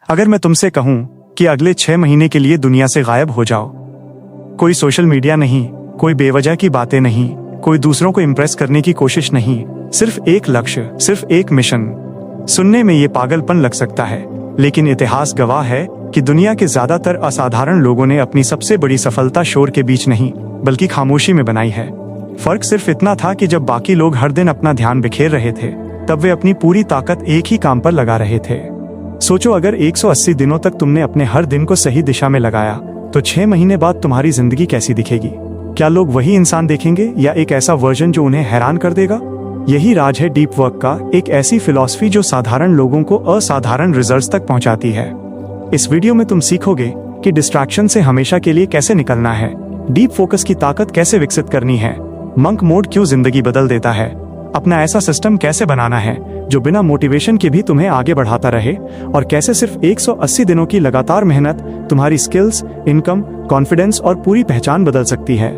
अगर मैं तुमसे कहूं कि अगले 6 महीने के लिए दुनिया से गायब हो जाओ, कोई सोशल मीडिया नहीं, कोई बेवजह की बातें नहीं, कोई दूसरों को इम्प्रेस करने की कोशिश नहीं, सिर्फ एक लक्ष्य, सिर्फ एक मिशन। सुनने में ये पागलपन लग सकता है, लेकिन इतिहास गवाह है कि दुनिया के ज्यादातर असाधारण लोगों ने अपनी सबसे बड़ी सफलता शोर के बीच नहीं बल्कि खामोशी में बनाई है। फर्क सिर्फ इतना था कि जब बाकी लोग हर दिन अपना ध्यान बिखेर रहे थे, तब वे अपनी पूरी ताकत एक ही काम पर लगा रहे थे। सोचो, अगर 180 दिनों तक तुमने अपने हर दिन को सही दिशा में लगाया, तो 6 महीने बाद तुम्हारी जिंदगी कैसी दिखेगी? क्या लोग वही इंसान देखेंगे या एक ऐसा वर्जन जो उन्हें हैरान कर देगा? यही राज है डीप वर्क का, एक ऐसी फिलॉसफी जो साधारण लोगों को असाधारण रिजल्ट्स तक पहुंचाती है। इस वीडियो में तुम सीखोगे कि डिस्ट्रैक्शन से हमेशा के लिए कैसे निकलना है, डीप फोकस की ताकत कैसे विकसित करनी है, मंक मोड क्यों जिंदगी बदल देता है, अपना ऐसा सिस्टम कैसे बनाना है जो बिना मोटिवेशन के भी तुम्हें आगे बढ़ाता रहे, और कैसे सिर्फ 180 दिनों की लगातार मेहनत तुम्हारी स्किल्स, इनकम, कॉन्फिडेंस और पूरी पहचान बदल सकती है।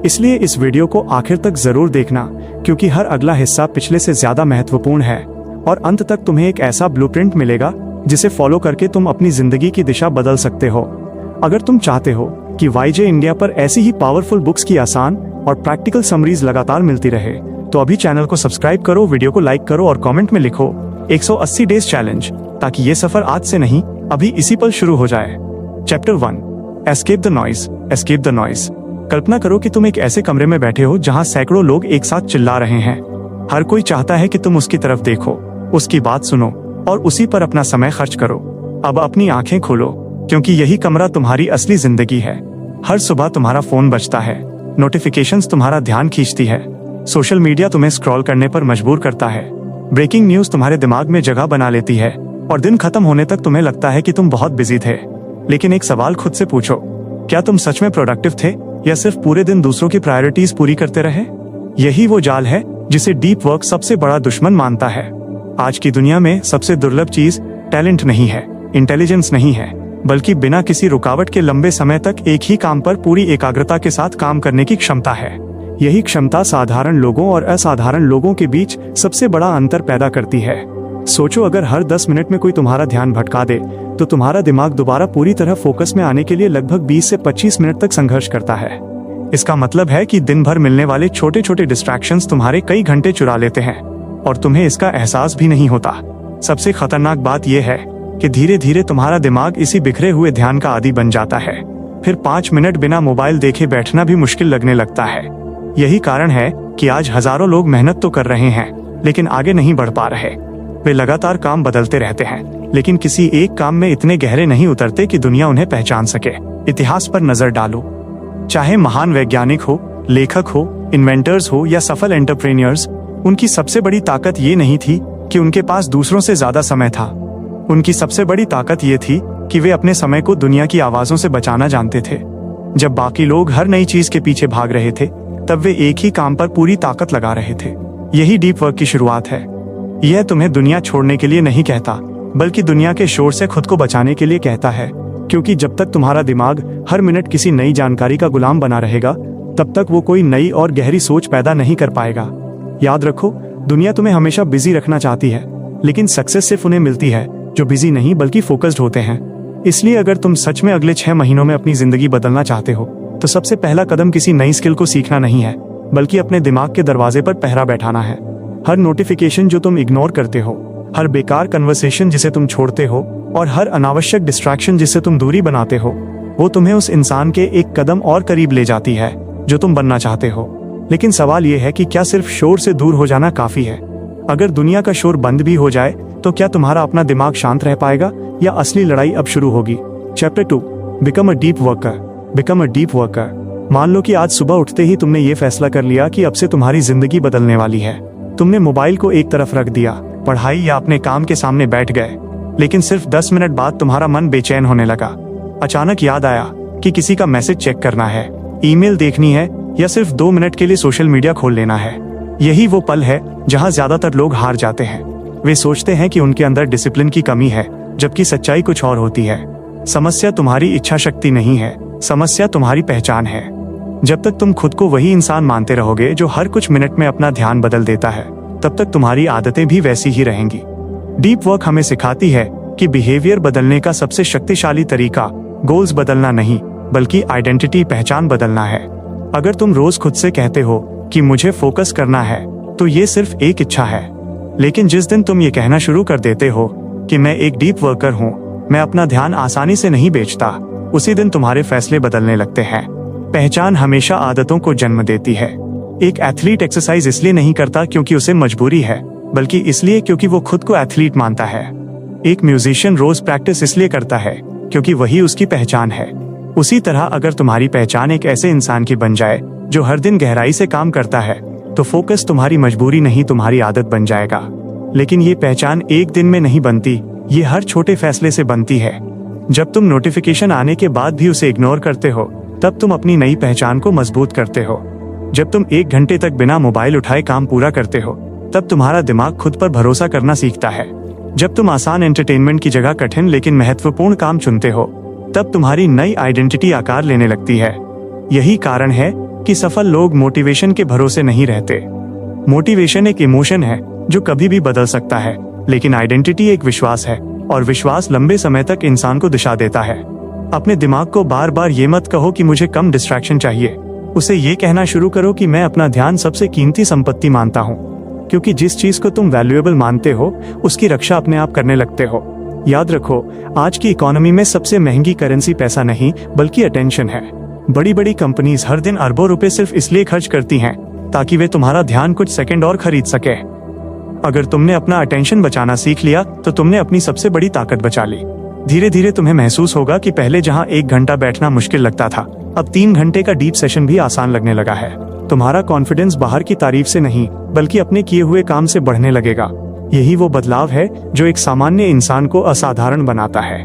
इसलिए इस वीडियो को आखिर तक जरूर देखना, क्योंकि हर अगला हिस्सा पिछले से ज्यादा महत्वपूर्ण है और अंत तक तुम्हें एक ऐसा ब्लूप्रिंट मिलेगा जिसे फॉलो करके तुम अपनी जिंदगी की दिशा बदल सकते हो। अगर तुम चाहते हो कि YJ इंडिया पर ऐसी ही पावरफुल बुक्स की आसान और प्रैक्टिकल समरीज लगातार मिलती रहे, तो अभी चैनल को सब्सक्राइब करो, वीडियो को लाइक करो और कमेंट में लिखो 180 डेज चैलेंज, ताकि ये सफर आज से नहीं, अभी इसी पल शुरू हो जाए। Chapter 1, escape the noise. Escape the noise. कल्पना करो कि तुम एक ऐसे कमरे में बैठे हो जहां सैकड़ों लोग एक साथ चिल्ला रहे हैं। हर कोई चाहता है कि तुम उसकी तरफ देखो, उसकी बात सुनो और उसी पर अपना समय खर्च करो। अब अपनी आंखें खोलो, क्योंकि यही कमरा तुम्हारी असली जिंदगी है। हर सुबह तुम्हारा फोन बजता है, नोटिफिकेशंस तुम्हारा ध्यान खींचती है, सोशल मीडिया तुम्हें स्क्रॉल करने पर मजबूर करता है, ब्रेकिंग न्यूज तुम्हारे दिमाग में जगह बना लेती है और दिन खत्म होने तक तुम्हें लगता है कि तुम बहुत बिजी थे। लेकिन एक सवाल खुद से पूछो, क्या तुम सच में प्रोडक्टिव थे या सिर्फ पूरे दिन दूसरों की प्रायोरिटीज पूरी करते रहे? यही वो जाल है जिसे डीप वर्क सबसे बड़ा दुश्मन मानता है। आज की दुनिया में सबसे दुर्लभ चीज टैलेंट नहीं है, इंटेलिजेंस नहीं है, बल्कि बिना किसी रुकावट के लंबे समय तक एक ही काम पर पूरी एकाग्रता के साथ काम करने की क्षमता है। यही क्षमता साधारण लोगों और असाधारण लोगों के बीच सबसे बड़ा अंतर पैदा करती है। सोचो, अगर हर 10 मिनट में कोई तुम्हारा ध्यान भटका दे, तो तुम्हारा दिमाग दोबारा पूरी तरह फोकस में आने के लिए लगभग 20 से 25 मिनट तक संघर्ष करता है। इसका मतलब है कि दिन भर मिलने वाले छोटे छोटे डिस्ट्रैक्शंस तुम्हारे कई घंटे चुरा लेते हैं और तुम्हें इसका एहसास भी नहीं होता। सबसे खतरनाक बात यह है कि धीरे धीरे तुम्हारा दिमाग इसी बिखरे हुए ध्यान का आदी बन जाता है। फिर 5 मिनट बिना मोबाइल देखे बैठना भी मुश्किल लगने लगता है। यही कारण है कि आज हजारों लोग मेहनत तो कर रहे हैं, लेकिन आगे नहीं बढ़ पा रहे। वे लगातार काम बदलते रहते हैं, लेकिन किसी एक काम में इतने गहरे नहीं उतरते कि दुनिया उन्हें पहचान सके। इतिहास पर नजर डालो, चाहे महान वैज्ञानिक हो, लेखक हो, इन्वेंटर्स हो या सफल एंटरप्रेन्योर्स, उनकी सबसे बड़ी ताकत ये नहीं थी कि उनके पास दूसरों से ज्यादा समय था। उनकी सबसे बड़ी ताकत ये थी कि वे अपने समय को दुनिया की आवाजों से बचाना जानते थे। जब बाकी लोग हर नई चीज के पीछे भाग रहे थे, तब वे एक ही काम पर पूरी ताकत लगा रहे थे। यही डीप वर्क की शुरुआत है। यह तुम्हें दुनिया छोड़ने के लिए नहीं कहता, बल्कि दुनिया के शोर से खुद को बचाने के लिए कहता है। क्योंकि जब तक तुम्हारा दिमाग हर मिनट किसी नई जानकारी का गुलाम बना रहेगा, तब तक वो कोई नई और गहरी सोच पैदा नहीं कर पाएगा। याद रखो, दुनिया तुम्हें हमेशा बिजी रखना चाहती है, लेकिन सक्सेस सिर्फ उन्हें मिलती है जो बिजी नहीं बल्कि फोकस्ड होते हैं। इसलिए अगर तुम सच में अगले 6 महीनों में अपनी जिंदगी बदलना चाहते हो, तो सबसे पहला कदम किसी नई स्किल को सीखना नहीं है, बल्कि अपने दिमाग के दरवाजे पर पहरा बैठाना है। हर नोटिफिकेशन जो तुम इग्नोर करते हो, हर बेकार कन्वर्सेशन जिसे तुम छोड़ते हो और हर अनावश्यक डिस्ट्रैक्शन जिससे तुम दूरी बनाते हो, वो तुम्हें उस इंसान के एक कदम और करीब ले जाती है जो तुम बनना चाहते हो। लेकिन सवाल ये है कि क्या सिर्फ शोर से दूर हो जाना काफी है? अगर दुनिया का शोर बंद भी हो जाए, तो क्या तुम्हारा अपना दिमाग शांत रह पाएगा या असली लड़ाई अब शुरू होगी? Chapter 2, become a deep worker. Become a deep worker. मान लो कि आज सुबह उठते ही तुमने ये फैसला कर लिया कि अब से तुम्हारी जिंदगी बदलने वाली है। तुमने मोबाइल को एक तरफ रख दिया, पढ़ाई या अपने काम के सामने बैठ गए, लेकिन सिर्फ 10 मिनट बाद तुम्हारा मन बेचैन होने लगा। अचानक याद आया कि किसी का मैसेज चेक करना है, ईमेल देखनी है या सिर्फ 2 मिनट के लिए सोशल मीडिया खोल लेना है। यही वो पल है जहां ज्यादातर लोग हार जाते हैं। वे सोचते हैं कि उनके अंदर डिसिप्लिन की कमी है, जबकि सच्चाई कुछ और होती है। समस्या तुम्हारी इच्छा शक्ति नहीं है, समस्या तुम्हारी पहचान है। जब तक तुम खुद को वही इंसान मानते रहोगे जो हर कुछ मिनट में अपना ध्यान बदल देता है, तब तक तुम्हारी आदतें भी वैसी ही रहेंगी। डीप वर्क हमें सिखाती है कि बिहेवियर बदलने का सबसे शक्तिशाली तरीका गोल्स बदलना नहीं, बल्कि आइडेंटिटी पहचान बदलना है। अगर तुम रोज खुद से कहते हो कि मुझे फोकस करना है, तो ये सिर्फ एक इच्छा है। लेकिन जिस दिन तुम ये कहना शुरू कर देते हो कि मैं एक डीप वर्कर हूँ, मैं अपना ध्यान आसानी से नहीं बेचता, उसी दिन तुम्हारे फैसले बदलने लगते हैं। पहचान हमेशा आदतों को जन्म देती है। एक एथलीट एक्सरसाइज इसलिए नहीं करता क्योंकि उसे मजबूरी है, बल्कि इसलिए क्योंकि वो खुद को एथलीट मानता है। एक म्यूजिशियन रोज प्रैक्टिस इसलिए करता है क्योंकि वही उसकी पहचान है। उसी तरह अगर तुम्हारी पहचान एक ऐसे इंसान की बन जाए जो हर दिन गहराई से काम करता है, तो फोकस तुम्हारी मजबूरी नहीं, तुम्हारी आदत बन जाएगा। लेकिन ये पहचान एक दिन में नहीं बनती, ये हर छोटे फैसले से बनती है। जब तुम नोटिफिकेशन आने के बाद भी उसे इग्नोर करते हो, तब तुम अपनी नई पहचान को मजबूत करते हो। जब तुम 1 घंटे तक बिना मोबाइल उठाए काम पूरा करते हो, तब तुम्हारा दिमाग खुद पर भरोसा करना सीखता है। जब तुम आसान एंटरटेनमेंट की जगह कठिन लेकिन महत्वपूर्ण काम चुनते हो, तब तुम्हारी नई आइडेंटिटी आकार लेने लगती है। यही कारण है कि सफल लोग मोटिवेशन के भरोसे नहीं रहते। मोटिवेशन एक इमोशन है जो कभी भी बदल सकता है, लेकिन आइडेंटिटी एक विश्वास है, और विश्वास लंबे समय तक इंसान को दिशा देता है। अपने दिमाग को बार बार ये मत कहो कि मुझे कम डिस्ट्रैक्शन चाहिए, उसे ये कहना शुरू करो कि मैं अपना ध्यान सबसे कीमती संपत्ति मानता हूँ। क्योंकि जिस चीज को तुम वैल्यूएबल मानते हो, उसकी रक्षा अपने आप करने लगते हो। याद रखो, आज की इकोनॉमी में सबसे महंगी करेंसी पैसा नहीं, बल्कि अटेंशन है। बड़ी बड़ी कंपनीज हर दिन अरबों रुपए सिर्फ इसलिए खर्च करती हैं ताकि वे तुम्हारा ध्यान कुछ सेकंड और खरीद सके। अगर तुमने अपना अटेंशन बचाना सीख लिया, तो तुमने अपनी सबसे बड़ी ताकत बचा ली। धीरे धीरे तुम्हें महसूस होगा कि पहले जहां 1 घंटा बैठना मुश्किल लगता था, अब 3 घंटे का डीप सेशन भी आसान लगने लगा है। तुम्हारा कॉन्फिडेंस बाहर की तारीफ से नहीं, बल्कि अपने किए हुए काम से बढ़ने लगेगा। यही वो बदलाव है जो एक सामान्य इंसान को असाधारण बनाता है।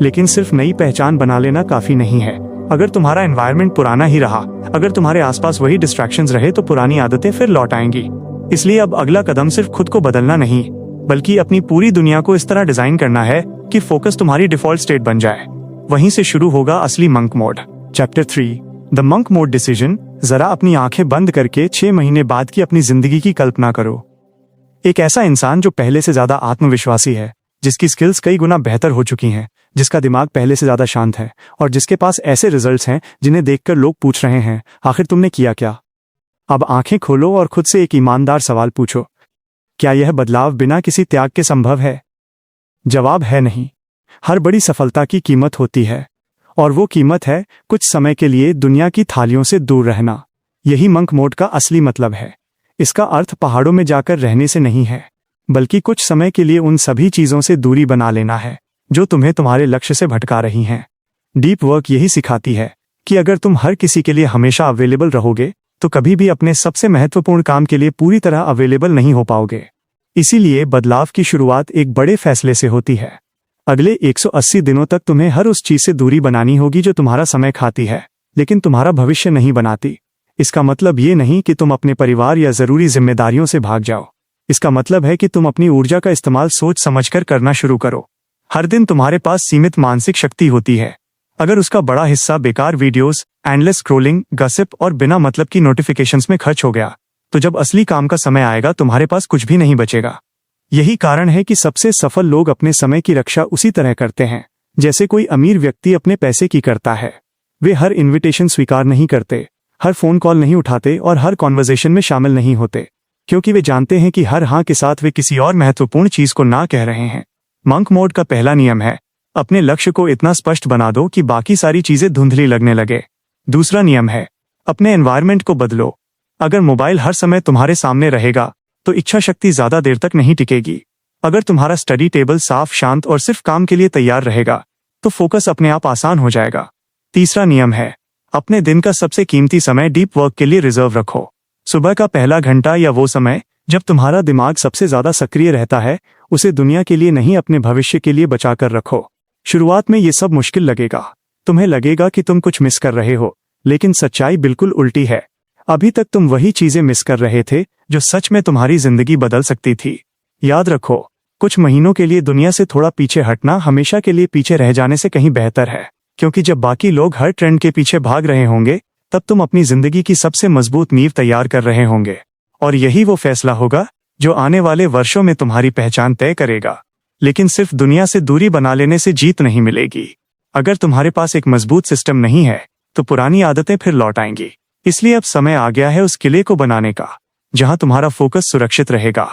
लेकिन सिर्फ नई पहचान बना लेना काफी नहीं है। अगर तुम्हारा एनवायरनमेंट पुराना ही रहा, अगर तुम्हारे आसपास वही डिस्ट्रैक्शंस रहे, तो पुरानी आदतें फिर लौट आएंगी। इसलिए अब अगला कदम सिर्फ खुद को बदलना नहीं, बल्कि अपनी पूरी दुनिया को इस तरह डिजाइन करना है कि फोकस तुम्हारी डिफॉल्ट स्टेट बन जाए। वहीं से शुरू होगा असली monk mode. Chapter 3, the monk mode decision. जरा अपनी आंखें बंद करके 6 महीने बाद की अपनी जिंदगी की कल्पना करो। एक ऐसा इंसान जो पहले से ज्यादा आत्मविश्वासी है, जिसकी स्किल्स कई गुना बेहतर हो चुकी हैं, जिसका दिमाग पहले से ज्यादा शांत है, और जिसके पास ऐसे रिजल्ट्स हैं जिन्हें देखकर लोग पूछ रहे हैं, आखिर तुमने किया क्या? अब आंखें खोलो और खुद से एक ईमानदार सवाल पूछो, क्या यह बदलाव बिना किसी त्याग के संभव है? जवाब है नहीं। हर बड़ी सफलता की कीमत होती है, और वो कीमत है कुछ समय के लिए दुनिया की थालियों से दूर रहना। यही मंक मोड का असली मतलब है। इसका अर्थ पहाड़ों में जाकर रहने से नहीं है, बल्कि कुछ समय के लिए उन सभी चीजों से दूरी बना लेना है जो तुम्हें तुम्हारे लक्ष्य से भटका रही हैं। डीप वर्क यही सिखाती है कि अगर तुम हर किसी के लिए हमेशा अवेलेबल रहोगे, तो कभी भी अपने सबसे महत्वपूर्ण काम के लिए पूरी तरह अवेलेबल नहीं हो पाओगे। इसीलिए बदलाव की शुरुआत एक बड़े फैसले से होती है। अगले 180 दिनों तक तुम्हें हर उस चीज से दूरी बनानी होगी जो तुम्हारा समय खाती है, लेकिन तुम्हारा भविष्य नहीं बनाती। इसका मतलब ये नहीं कि तुम अपने परिवार या जरूरी जिम्मेदारियों से भाग जाओ। इसका मतलब है कि तुम अपनी ऊर्जा का इस्तेमाल सोच समझकर करना शुरू करो। हर दिन तुम्हारे पास सीमित मानसिक शक्ति होती है। अगर उसका बड़ा हिस्सा बेकार वीडियोस, एंडलेस स्क्रॉलिंग, गसिप और बिना मतलब की नोटिफिकेशंस में खर्च हो गया, तो जब असली काम का समय आएगा, तुम्हारे पास कुछ भी नहीं बचेगा। यही कारण है कि सबसे सफल लोग अपने समय की रक्षा उसी तरह करते हैं जैसे कोई अमीर व्यक्ति अपने पैसे की करता है। वे हर इन्विटेशन स्वीकार नहीं करते, हर फोन कॉल नहीं उठाते और हर कॉन्वर्सेशन में शामिल नहीं होते, क्योंकि वे जानते हैं कि हर हाँ के साथ वे किसी और महत्वपूर्ण चीज को ना कह रहे हैं। मंक मोड का पहला नियम है, अपने लक्ष्य को इतना स्पष्ट बना दो कि बाकी सारी चीजें धुंधली लगने लगे। दूसरा नियम है, अपने एनवायरनमेंट को बदलो। अगर मोबाइल हर समय तुम्हारे सामने रहेगा, तो इच्छा शक्ति ज्यादा देर तक नहीं टिकेगी। अगर तुम्हारा स्टडी टेबल साफ, शांत और सिर्फ काम के लिए तैयार रहेगा, तो फोकस अपने आप आसान हो जाएगा। तीसरा नियम है, अपने दिन का सबसे कीमती समय डीप वर्क के लिए रिजर्व रखो। सुबह का पहला घंटा या वो समय जब तुम्हारा दिमाग सबसे ज्यादा सक्रिय रहता है, उसे दुनिया के लिए नहीं, अपने भविष्य के लिए बचा कर रखो। शुरुआत में ये सब मुश्किल लगेगा। तुम्हें लगेगा कि तुम कुछ मिस कर रहे हो, लेकिन सच्चाई बिल्कुल उल्टी है। अभी तक तुम वही चीजें मिस कर रहे थे जो सच में तुम्हारी जिंदगी बदल सकती थी। याद रखो, कुछ महीनों के लिए दुनिया से थोड़ा पीछे हटना हमेशा के लिए पीछे रह जाने से कहीं बेहतर है, क्योंकि जब बाकी लोग हर ट्रेंड के पीछे भाग रहे होंगे, तब तुम अपनी जिंदगी की सबसे मजबूत नींव तैयार कर रहे होंगे। और यही वो फैसला होगा जो आने वाले वर्षों में तुम्हारी पहचान तय करेगा। लेकिन सिर्फ दुनिया से दूरी बना लेने से जीत नहीं मिलेगी। अगर तुम्हारे पास एक मजबूत सिस्टम नहीं है तो पुरानी आदतें फिर लौट आएंगी। इसलिए अब समय आ गया है उस किले को बनाने का जहां तुम्हारा फोकस सुरक्षित रहेगा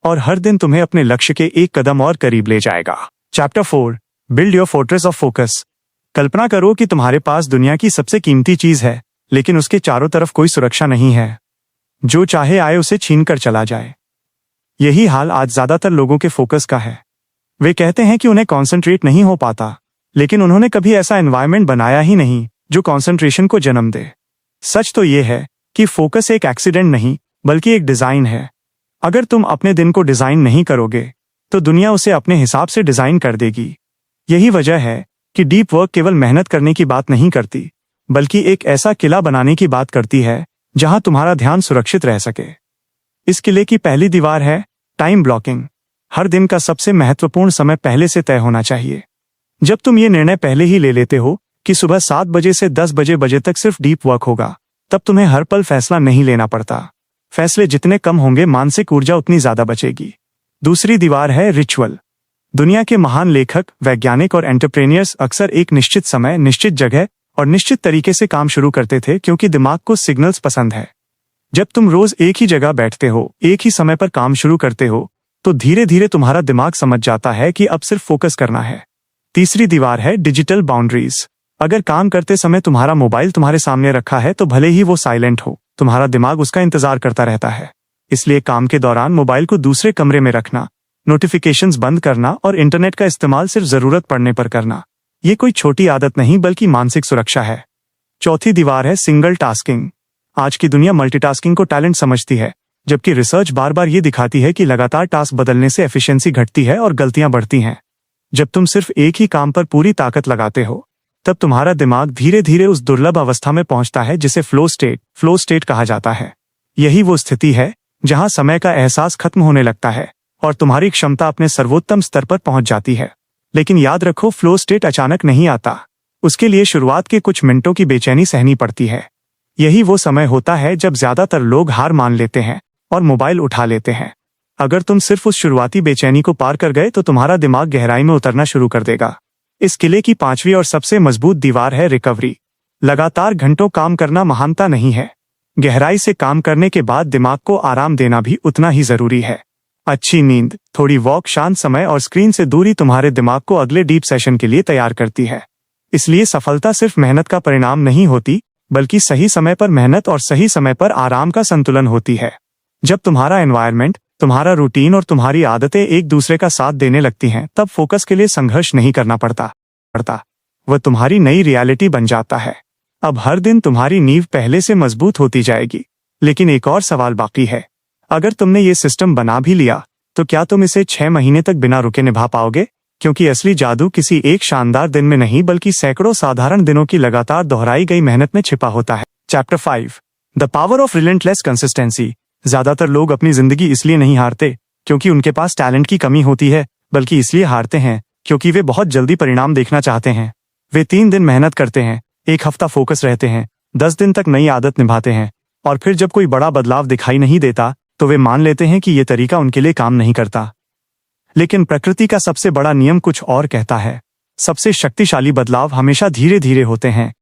और हर दिन तुम्हें अपने लक्ष्य के एक कदम और करीब ले जाएगा। Chapter 4, build your fortress of focus. कल्पना करो कि तुम्हारे पास दुनिया की सबसे कीमती चीज है, लेकिन उसके चारों तरफ कोई सुरक्षा नहीं है। जो चाहे आए उसे छीन कर चला जाए। यही हाल आज ज्यादातर लोगों के फोकस का है। वे कहते हैं कि उन्हें कॉन्सेंट्रेट नहीं हो पाता, लेकिन उन्होंने कभी ऐसा एनवायरनमेंट बनाया ही नहीं जो कॉन्सेंट्रेशन को जन्म दे। सच तो यह है कि फोकस एक एक्सीडेंट नहीं बल्कि एक डिजाइन है। अगर तुम अपने दिन को डिजाइन नहीं करोगे तो दुनिया उसे अपने हिसाब से डिजाइन कर देगी। यही वजह है कि डीप वर्क केवल मेहनत करने की बात नहीं करती, बल्कि एक ऐसा किला बनाने की बात करती है जहां तुम्हारा ध्यान सुरक्षित रह सके। इस किले की पहली दीवार है टाइम ब्लॉकिंग। हर दिन का सबसे महत्वपूर्ण समय पहले से तय होना चाहिए। जब तुम ये निर्णय पहले ही ले लेते हो कि सुबह 7 बजे से 10 बजे तक सिर्फ डीप वर्क होगा, तब तुम्हें हर पल फैसला नहीं लेना पड़ता। फैसले जितने कम होंगे, मानसिक ऊर्जा उतनी ज्यादा बचेगी। दूसरी दीवार है रिचुअल। दुनिया के महान लेखक, वैज्ञानिक और एंटरप्रेन्योर्स अक्सर एक निश्चित समय, निश्चित जगह और निश्चित तरीके से काम शुरू करते थे, क्योंकि दिमाग को सिग्नल्स पसंद है। जब तुम रोज एक ही जगह बैठते हो, एक ही समय पर काम शुरू करते हो, तो धीरे धीरे तुम्हारा दिमाग समझ जाता है कि अब सिर्फ फोकस करना है। तीसरी दीवार है डिजिटल बाउंड्रीज। अगर काम करते समय तुम्हारा मोबाइल तुम्हारे सामने रखा है, तो भले ही वो साइलेंट हो, तुम्हारा दिमाग उसका इंतजार करता रहता है। इसलिए काम के दौरान मोबाइल को दूसरे कमरे में रखना, नोटिफिकेशंस बंद करना और इंटरनेट का इस्तेमाल सिर्फ जरूरत पड़ने पर करना, ये कोई छोटी आदत नहीं बल्कि मानसिक सुरक्षा है। चौथी दीवार है सिंगल टास्किंग। आज की दुनिया मल्टीटास्किंग को टैलेंट समझती है, जबकि रिसर्च बार बार ये दिखाती है कि लगातार टास्क बदलने से एफिशिएंसी घटती है और गलतियां बढ़ती हैं। जब तुम सिर्फ एक ही काम पर पूरी ताकत लगाते हो, तब तुम्हारा दिमाग धीरे धीरे उस दुर्लभ अवस्था में पहुंचता है जिसे फ्लो स्टेट कहा जाता है। यही वो स्थिति है जहां समय का एहसास खत्म होने लगता है और तुम्हारी क्षमता अपने सर्वोत्तम स्तर पर पहुंच जाती है। लेकिन याद रखो, फ्लो स्टेट अचानक नहीं आता। उसके लिए शुरुआत के कुछ मिनटों की बेचैनी सहनी पड़ती है। यही वो समय होता है जब ज्यादातर लोग हार मान लेते हैं और मोबाइल उठा लेते हैं। अगर तुम सिर्फ उस शुरुआती बेचैनी को पार कर गए तो तुम्हारा दिमाग गहराई में उतरना शुरू कर देगा। इस किले की पांचवी और सबसे मजबूत दीवार है रिकवरी। लगातार घंटों काम करना महानता नहीं है। गहराई से काम करने के बाद दिमाग को आराम देना भी उतना ही जरूरी है। अच्छी नींद, थोड़ी वॉक, शांत समय और स्क्रीन से दूरी तुम्हारे दिमाग को अगले डीप सेशन के लिए तैयार करती है। इसलिए सफलता सिर्फ मेहनत का परिणाम नहीं होती, बल्कि सही समय पर मेहनत और सही समय पर आराम का संतुलन होती है। जब तुम्हारा एनवायरनमेंट, तुम्हारा रूटीन और तुम्हारी आदतें एक दूसरे का साथ देने लगती हैं, तब फोकस के लिए संघर्ष नहीं करना पड़ता। वह तुम्हारी नई रियलिटी बन जाता है। अब हर दिन तुम्हारी नींव पहले से मजबूत होती जाएगी। लेकिन एक और सवाल बाकी है। अगर तुमने ये सिस्टम बना भी लिया, तो क्या तुम इसे 6 महीने तक बिना रुके निभा पाओगे? क्योंकि असली जादू किसी एक शानदार दिन में नहीं, बल्कि सैकड़ों साधारण दिनों की लगातार दोहराई गई मेहनत में छिपा होता है। Chapter 5, the power of relentless consistency. ज्यादातर लोग अपनी जिंदगी इसलिए नहीं हारते क्योंकि उनके पास टैलेंट की कमी होती है, बल्कि इसलिए हारते हैं क्योंकि वे बहुत जल्दी परिणाम देखना चाहते हैं। वे 3 दिन मेहनत करते हैं, 1 हफ्ता फोकस रहते हैं, 10 दिन तक नई आदत निभाते हैं, और फिर जब कोई बड़ा बदलाव दिखाई नहीं देता तो वे मान लेते हैं कि ये तरीका उनके लिए काम नहीं करता। लेकिन प्रकृति का सबसे बड़ा नियम कुछ और कहता है। सबसे शक्तिशाली बदलाव हमेशा धीरे धीरे होते हैं।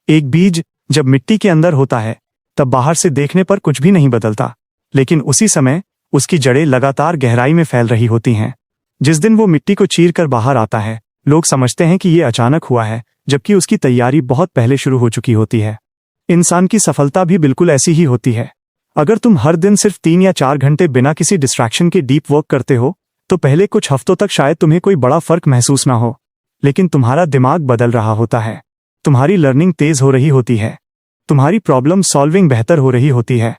एक बीज जब मिट्टी के अंदर होता है, तब बाहर से देखने पर कुछ भी नहीं बदलता, लेकिन उसी समय उसकी जड़ें लगातार गहराई में फैल रही होती हैं। जिस दिन वो मिट्टी को चीर कर बाहर आता है, लोग समझते हैं कि ये अचानक हुआ है, जबकि उसकी तैयारी बहुत पहले शुरू हो चुकी होती है। इंसान की सफलता भी बिल्कुल ऐसी ही होती है। अगर तुम हर दिन सिर्फ 3 या 4 घंटे बिना किसी डिस्ट्रैक्शन के डीप वर्क करते हो, तो पहले कुछ हफ्तों तक शायद तुम्हें कोई बड़ा फर्क महसूस ना हो, लेकिन तुम्हारा दिमाग बदल रहा होता है। तुम्हारी लर्निंग तेज हो रही होती है, तुम्हारी प्रॉब्लम सॉल्विंग बेहतर हो रही होती है,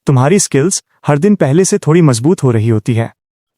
तुम्हारी स्किल्स हर दिन पहले से थोड़ी मजबूत हो रही होती है।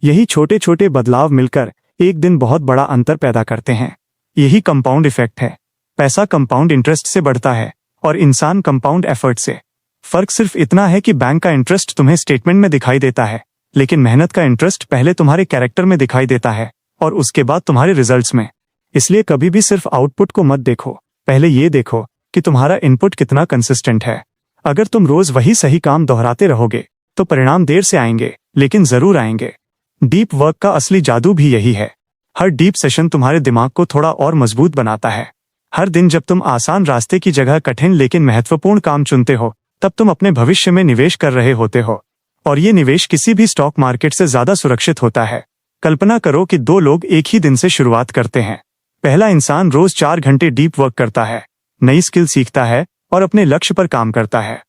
यही छोटे छोटे बदलाव मिलकर एक दिन बहुत बड़ा अंतर पैदा करते हैं। यही कंपाउंड इफेक्ट है। पैसा कंपाउंड इंटरेस्ट से बढ़ता है और इंसान कंपाउंड एफर्ट से। फर्क सिर्फ इतना है कि बैंक का इंटरेस्ट तुम्हें स्टेटमेंट में दिखाई देता है, लेकिन मेहनत का इंटरेस्ट पहले तुम्हारे कैरेक्टर में दिखाई देता है और उसके बाद तुम्हारे रिजल्ट्स में। इसलिए कभी भी सिर्फ आउटपुट को मत देखो, पहले ये देखो कि तुम्हारा इनपुट कितना कंसिस्टेंट है। अगर तुम रोज वही सही काम दोहराते रहोगे तो परिणाम देर से आएंगे, लेकिन जरूर आएंगे। डीप वर्क का असली जादू भी यही है। हर डीप सेशन तुम्हारे दिमाग को थोड़ा और मजबूत बनाता है। हर दिन जब तुम आसान रास्ते की जगह कठिन लेकिन महत्वपूर्ण काम चुनते हो, तब तुम अपने भविष्य में निवेश कर रहे होते हो, और ये निवेश किसी भी स्टॉक मार्केट से ज्यादा सुरक्षित होता है। कल्पना करो कि दो लोग एक ही दिन से शुरुआत करते हैं। पहला इंसान रोज 4 घंटे डीप वर्क करता है, नई स्किल सीखता है और अपने लक्ष्य पर काम करता है।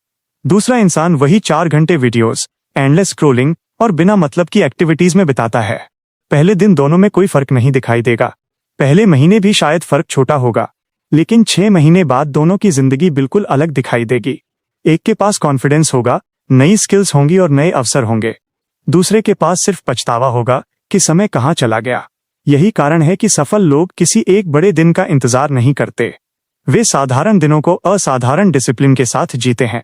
दूसरा इंसान वही 4 घंटे वीडियोस, एंडलेस स्क्रोलिंग और बिना मतलब की एक्टिविटीज में बिताता है। पहले दिन दोनों में कोई फर्क नहीं दिखाई देगा। पहले महीने भी शायद फर्क छोटा होगा, लेकिन 6 महीने बाद दोनों की जिंदगी बिल्कुल अलग दिखाई देगी। एक के पास कॉन्फिडेंस होगा, नई स्किल्स होंगी और नए अवसर होंगे। दूसरे के पास सिर्फ पछतावा होगा कि समय कहाँ चला गया। यही कारण है कि सफल लोग किसी एक बड़े दिन का इंतजार नहीं करते। वे साधारण दिनों को असाधारण डिसिप्लिन के साथ जीते हैं।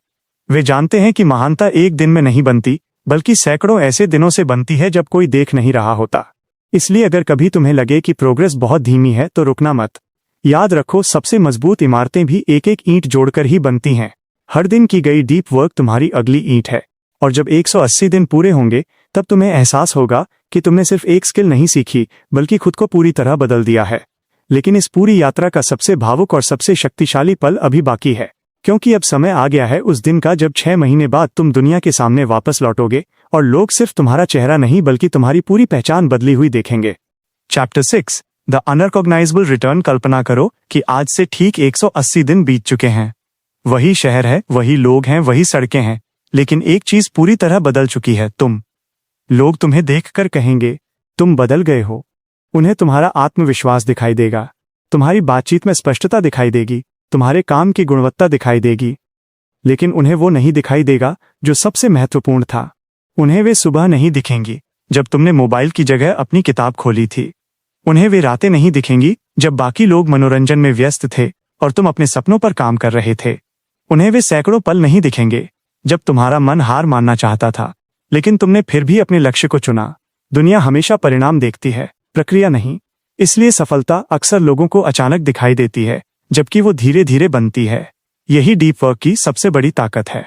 वे जानते हैं कि महानता एक दिन में नहीं बनती, बल्कि सैकड़ों ऐसे दिनों से बनती है जब कोई देख नहीं रहा होता। इसलिए अगर कभी तुम्हें लगे कि प्रोग्रेस बहुत धीमी है तो रुकना मत। याद रखो, सबसे मजबूत इमारतें भी एक एक ईंट जोड़कर ही बनती हैं। हर दिन की गई डीप वर्क तुम्हारी अगली ईंट है, और जब 180 दिन पूरे होंगे तब तुम्हें एहसास होगा कि तुमने सिर्फ एक स्किल नहीं सीखी, बल्कि खुद को पूरी तरह बदल दिया है। लेकिन इस पूरी यात्रा का सबसे भावुक और सबसे शक्तिशाली पल अभी बाकी है, क्योंकि अब समय आ गया है उस दिन का जब 6 महीने बाद तुम दुनिया के सामने वापस लौटोगे और लोग सिर्फ तुम्हारा चेहरा नहीं बल्कि तुम्हारी पूरी पहचान बदली हुई देखेंगे। Chapter 6, the unrecognizable return. कल्पना करो कि आज से ठीक 180 दिन बीत चुके हैं। वही शहर है, वही लोग हैं, वही सड़कें हैं, लेकिन एक चीज पूरी तरह बदल चुकी है, तुम। लोग तुम्हें देखकर कहेंगे, तुम बदल गए हो। उन्हें तुम्हारा आत्मविश्वास दिखाई देगा, तुम्हारी बातचीत में स्पष्टता दिखाई देगी, तुम्हारे काम की गुणवत्ता दिखाई देगी। लेकिन उन्हें वो नहीं दिखाई देगा जो सबसे महत्वपूर्ण था। उन्हें वे सुबह नहीं दिखेंगी जब तुमने मोबाइल की जगह अपनी किताब खोली थी। उन्हें वे रातें नहीं दिखेंगी जब बाकी लोग मनोरंजन में व्यस्त थे और तुम अपने सपनों पर काम कर रहे थे। उन्हें वे सैकड़ों पल नहीं दिखेंगे जब तुम्हारा मन हार मानना चाहता था, लेकिन तुमने फिर भी अपने लक्ष्य को चुना। दुनिया हमेशा परिणाम देखती है, प्रक्रिया नहीं। इसलिए सफलता अक्सर लोगों को अचानक दिखाई देती है, जबकि वो धीरे धीरे बनती है। यही डीप वर्क की सबसे बड़ी ताकत है।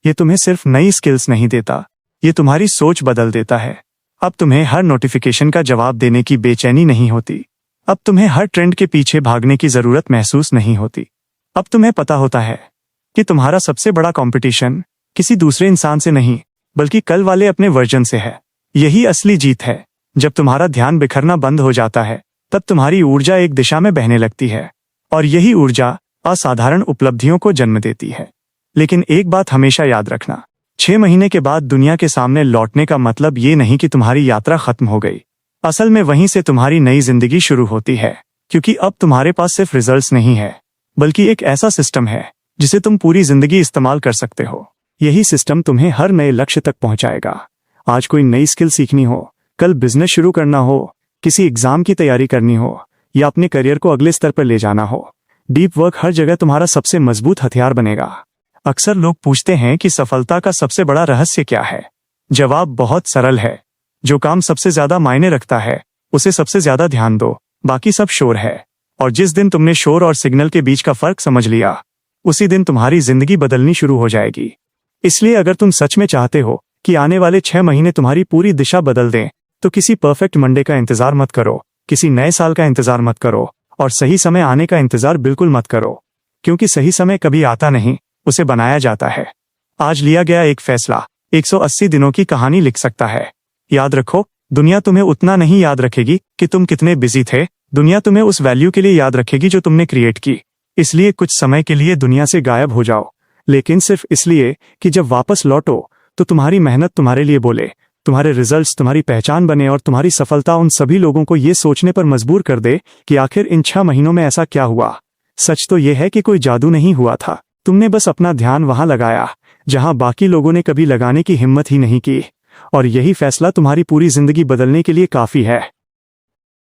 ये तुम्हें सिर्फ नई स्किल्स नहीं देता, ये तुम्हारी सोच बदल देता है। अब तुम्हें हर नोटिफिकेशन का जवाब देने की बेचैनी नहीं होती। अब तुम्हें हर ट्रेंड के पीछे भागने की जरूरत महसूस नहीं होती। अब तुम्हें पता होता है कि तुम्हारा सबसे बड़ा कंपटीशन किसी दूसरे इंसान से नहीं, बल्कि कल वाले अपने वर्जन से है। यही असली जीत है। जब तुम्हारा ध्यान बिखरना बंद हो जाता है, तब तुम्हारी ऊर्जा एक दिशा में बहने लगती है, और यही ऊर्जा असाधारण उपलब्धियों को जन्म देती है। लेकिन एक बात हमेशा याद रखना, 6 महीने के बाद दुनिया के सामने लौटने का मतलब ये नहीं कि तुम्हारी यात्रा खत्म हो गई। असल में वहीं से तुम्हारी नई जिंदगी शुरू होती है, क्योंकि अब तुम्हारे पास सिर्फ रिजल्ट्स नहीं है, बल्कि एक ऐसा सिस्टम है जिसे तुम पूरी जिंदगी इस्तेमाल कर सकते हो। यही सिस्टम तुम्हें हर नए लक्ष्य तक पहुंचाएगा। आज कोई नई स्किल सीखनी हो, कल बिजनेस शुरू करना हो, किसी एग्जाम की तैयारी करनी हो, या अपने करियर को अगले स्तर पर ले जाना हो, डीप वर्क हर जगह तुम्हारा सबसे मजबूत हथियार बनेगा। अक्सर लोग पूछते हैं कि सफलता का सबसे बड़ा रहस्य क्या है। जवाब बहुत सरल है, जो काम सबसे ज्यादा मायने रखता है उसे सबसे ज्यादा ध्यान दो, बाकी सब शोर है। और जिस दिन तुमने शोर और सिग्नल के बीच का फर्क समझ लिया, उसी दिन तुम्हारी जिंदगी बदलनी शुरू हो जाएगी। इसलिए अगर तुम सच में चाहते हो कि आने वाले 6 महीने तुम्हारी पूरी दिशा बदल दें, तो किसी परफेक्ट मंडे का इंतजार मत करो, किसी नए साल का इंतजार मत करो, और सही समय आने का इंतजार बिल्कुल मत करो, क्योंकि सही समय कभी आता नहीं, उसे बनाया जाता है। आज लिया गया एक फैसला 180 दिनों की कहानी लिख सकता है। याद रखो, दुनिया तुम्हें उतना नहीं याद रखेगी कि तुम कितने बिजी थे, दुनिया तुम्हें उस वैल्यू के लिए याद रखेगी जो तुमने क्रिएट की। इसलिए कुछ समय के लिए दुनिया से गायब हो जाओ, लेकिन सिर्फ इसलिए कि जब वापस लौटो तो तुम्हारी मेहनत तुम्हारे लिए बोले, तुम्हारे रिजल्ट्स तुम्हारी पहचान बने, और तुम्हारी सफलता उन सभी लोगों को ये सोचने पर मजबूर कर दे कि आखिर इन 6 महीनों में ऐसा क्या हुआ। सच तो यह है कि कोई जादू नहीं हुआ था, तुमने बस अपना ध्यान वहां लगाया जहां बाकी लोगों ने कभी लगाने की हिम्मत ही नहीं की, और यही फैसला तुम्हारी पूरी जिंदगी बदलने के लिए काफी है।